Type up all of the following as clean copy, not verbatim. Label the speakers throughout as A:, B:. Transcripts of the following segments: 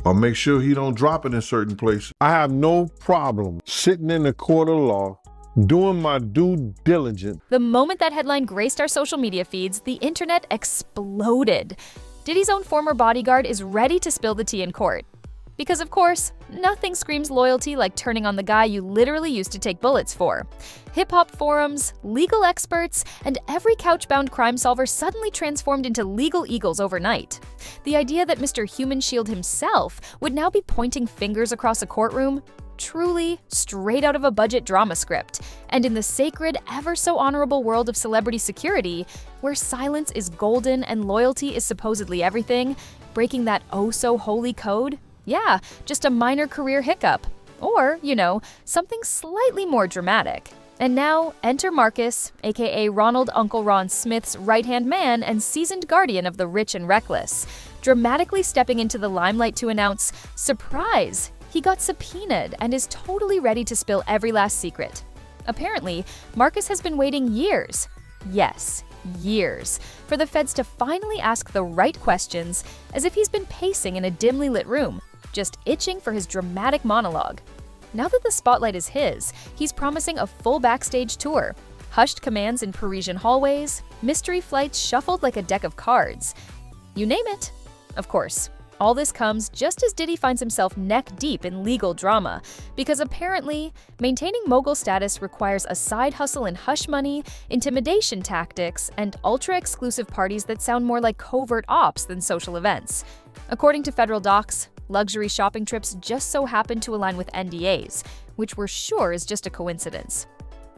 A: or make sure he don't drop it in certain places. I have no problem sitting in the court of law, doing my due diligence.
B: The moment that headline graced our social media feeds, the internet exploded. Diddy's own former bodyguard is ready to spill the tea in court. Because of course, nothing screams loyalty like turning on the guy you literally used to take bullets for. Hip-hop forums, legal experts, and every couch-bound crime solver suddenly transformed into legal eagles overnight. The idea that Mr. Human Shield himself would now be pointing fingers across a courtroom? Truly straight out of a budget drama script. And in the sacred, ever-so-honorable world of celebrity security, where silence is golden and loyalty is supposedly everything, breaking that oh-so-holy code? Yeah, just a minor career hiccup. Or, something slightly more dramatic. And now, enter Marcus, aka Ronald Uncle Ron Smith's right-hand man and seasoned guardian of the rich and reckless, dramatically stepping into the limelight to announce, surprise! He got subpoenaed and is totally ready to spill every last secret. Apparently, Marcus has been waiting years. Yes, years, for the feds to finally ask the right questions, as if he's been pacing in a dimly lit room, just itching for his dramatic monologue. Now that the spotlight is his, he's promising a full backstage tour, hushed commands in Parisian hallways, mystery flights shuffled like a deck of cards. You name it. Of course, all this comes just as Diddy finds himself neck deep in legal drama, because apparently, maintaining mogul status requires a side hustle in hush money, intimidation tactics, and ultra-exclusive parties that sound more like covert ops than social events. According to federal docs, luxury shopping trips just so happen to align with NDAs, which we're sure is just a coincidence.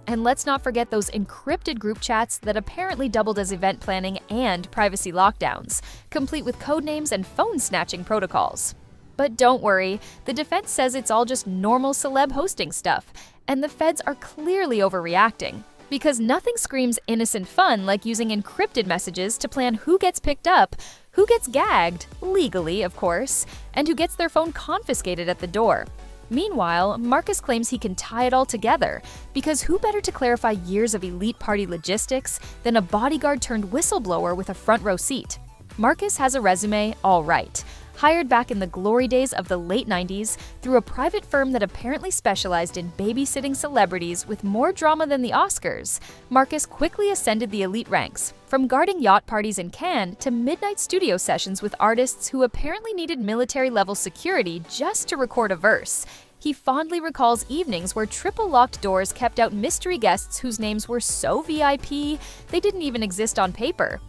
B: And let's not forget those encrypted group chats that apparently doubled as event planning and privacy lockdowns, complete with codenames and phone-snatching protocols. But don't worry, the defense says it's all just normal celeb hosting stuff, and the feds are clearly overreacting. Because nothing screams innocent fun like using encrypted messages to plan who gets picked up, who gets gagged, legally of course, and who gets their phone confiscated at the door. Meanwhile, Marcus claims he can tie it all together, because who better to clarify years of elite party logistics than a bodyguard turned whistleblower with a front row seat? Marcus has a resume, all right. Hired back in the glory days of the late 90s through a private firm that apparently specialized in babysitting celebrities with more drama than the Oscars, Marcus quickly ascended the elite ranks, from guarding yacht parties in Cannes to midnight studio sessions with artists who apparently needed military-level security just to record a verse. He fondly recalls evenings where triple-locked doors kept out mystery guests whose names were so VIP they didn't even exist on paper.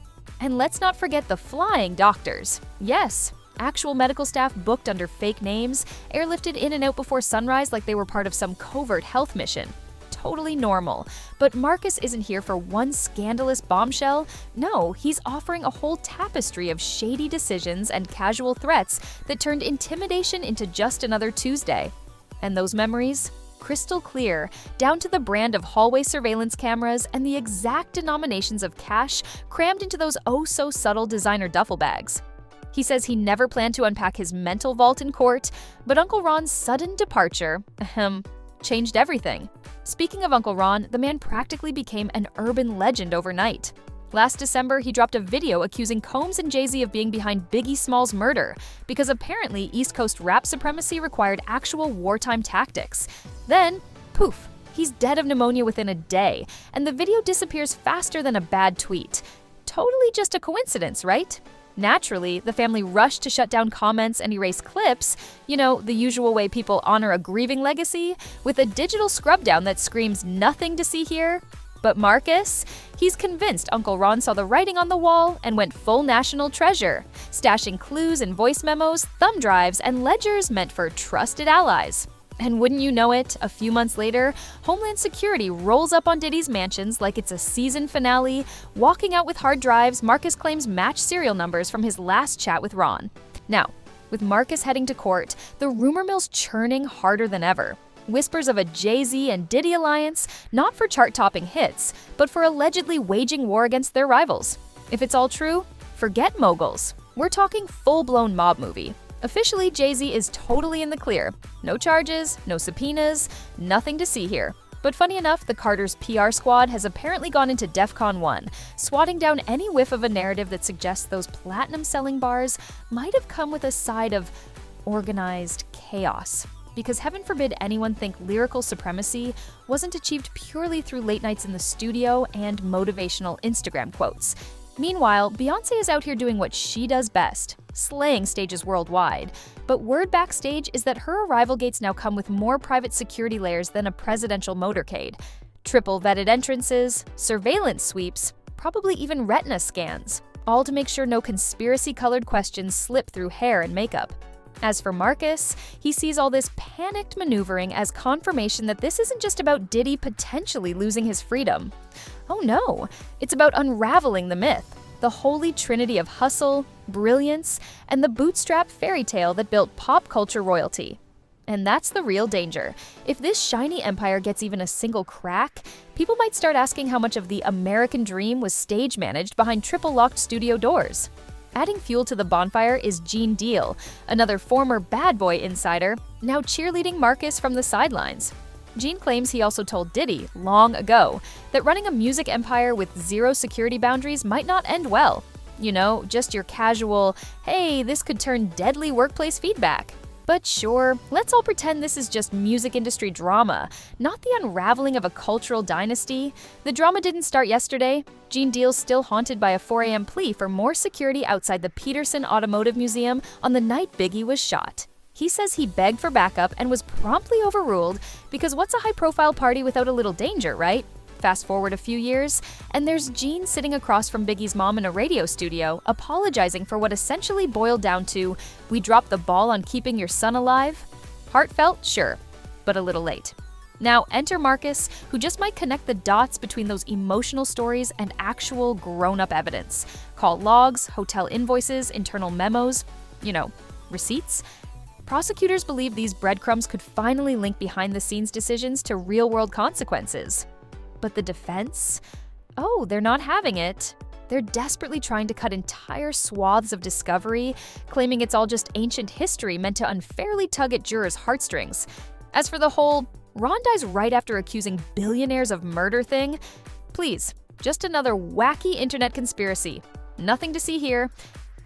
B: And let's not forget the flying doctors. Yes, actual medical staff booked under fake names, airlifted in and out before sunrise like they were part of some covert health mission. Totally normal. But Marcus isn't here for one scandalous bombshell. No, he's offering a whole tapestry of shady decisions and casual threats that turned intimidation into just another Tuesday. And those memories? Crystal clear, down to the brand of hallway surveillance cameras and the exact denominations of cash crammed into those oh-so-subtle designer duffel bags. He says he never planned to unpack his mental vault in court, but Uncle Ron's sudden departure, changed everything. Speaking of Uncle Ron, the man practically became an urban legend overnight. Last December, he dropped a video accusing Combs and Jay-Z of being behind Biggie Smalls' murder, because apparently East Coast rap supremacy required actual wartime tactics. Then, poof, he's dead of pneumonia within a day, and the video disappears faster than a bad tweet. Totally just a coincidence, right? Naturally, the family rushed to shut down comments and erase clips, the usual way people honor a grieving legacy, with a digital scrub down that screams nothing to see here. But Marcus? He's convinced Uncle Ron saw the writing on the wall and went full national treasure, stashing clues and voice memos, thumb drives, and ledgers meant for trusted allies. And wouldn't you know it, a few months later, Homeland Security rolls up on Diddy's mansions like it's a season finale, walking out with hard drives Marcus claims match serial numbers from his last chat with Ron. Now, with Marcus heading to court, the rumor mill's churning harder than ever. Whispers of a Jay-Z and Diddy alliance, not for chart-topping hits, but for allegedly waging war against their rivals. If it's all true, forget moguls. We're talking full-blown mob movie. Officially, Jay-Z is totally in the clear. No charges, no subpoenas, nothing to see here. But funny enough, the Carter's PR squad has apparently gone into DEFCON 1, swatting down any whiff of a narrative that suggests those platinum-selling bars might have come with a side of organized chaos. Because heaven forbid anyone think lyrical supremacy wasn't achieved purely through late nights in the studio and motivational Instagram quotes. Meanwhile, Beyoncé is out here doing what she does best, slaying stages worldwide. But word backstage is that her arrival gates now come with more private security layers than a presidential motorcade. Triple vetted entrances, surveillance sweeps, probably even retina scans, all to make sure no conspiracy-colored questions slip through hair and makeup. As for Marcus, he sees all this panicked maneuvering as confirmation that this isn't just about Diddy potentially losing his freedom. Oh no, it's about unraveling the myth, the holy trinity of hustle, brilliance, and the bootstrap fairy tale that built pop culture royalty. And that's the real danger. If this shiny empire gets even a single crack, people might start asking how much of the American dream was stage managed behind triple-locked studio doors. Adding fuel to the bonfire is Gene Deal, another former bad boy insider, now cheerleading Marcus from the sidelines. Gene claims he also told Diddy, long ago, that running a music empire with zero security boundaries might not end well. You know, just your casual, hey, this could turn deadly workplace feedback. But sure, let's all pretend this is just music industry drama, not the unraveling of a cultural dynasty. The drama didn't start yesterday. Gene Deal's still haunted by a 4 a.m. plea for more security outside the Peterson Automotive Museum on the night Biggie was shot. He says he begged for backup and was promptly overruled because what's a high-profile party without a little danger, right? Fast forward a few years, and there's Gene sitting across from Biggie's mom in a radio studio, apologizing for what essentially boiled down to, "We dropped the ball on keeping your son alive." Heartfelt, sure, but a little late. Now enter Marcus, who just might connect the dots between those emotional stories and actual grown-up evidence. Call logs, hotel invoices, internal memos, receipts. Prosecutors believe these breadcrumbs could finally link behind-the-scenes decisions to real-world consequences. But the defense? Oh, they're not having it. They're desperately trying to cut entire swaths of discovery, claiming it's all just ancient history meant to unfairly tug at jurors' heartstrings. As for the whole Ron dies right after accusing billionaires of murder thing, please, just another wacky internet conspiracy. Nothing to see here.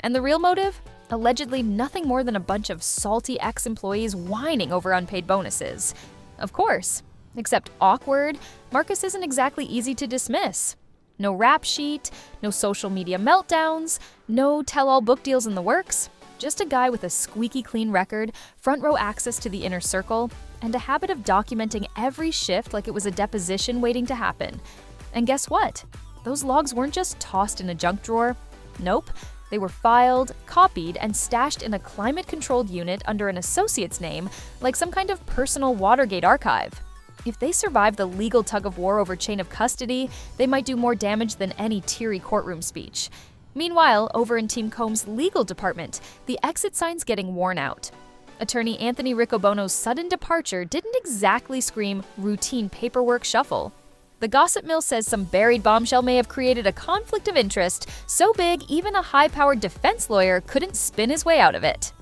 B: And the real motive? Allegedly nothing more than a bunch of salty ex-employees whining over unpaid bonuses. Of course. Except awkward, Marcus isn't exactly easy to dismiss. No rap sheet, no social media meltdowns, no tell-all book deals in the works. Just a guy with a squeaky clean record, front-row access to the inner circle, and a habit of documenting every shift like it was a deposition waiting to happen. And guess what? Those logs weren't just tossed in a junk drawer. Nope. They were filed, copied, and stashed in a climate-controlled unit under an associate's name, like some kind of personal Watergate archive. If they survive the legal tug-of-war over chain of custody, they might do more damage than any teary courtroom speech. Meanwhile, over in Team Combs' legal department, the exit sign's getting worn out. Attorney Anthony Riccobono's sudden departure didn't exactly scream routine paperwork shuffle. The gossip mill says some buried bombshell may have created a conflict of interest so big even a high-powered defense lawyer couldn't spin his way out of it.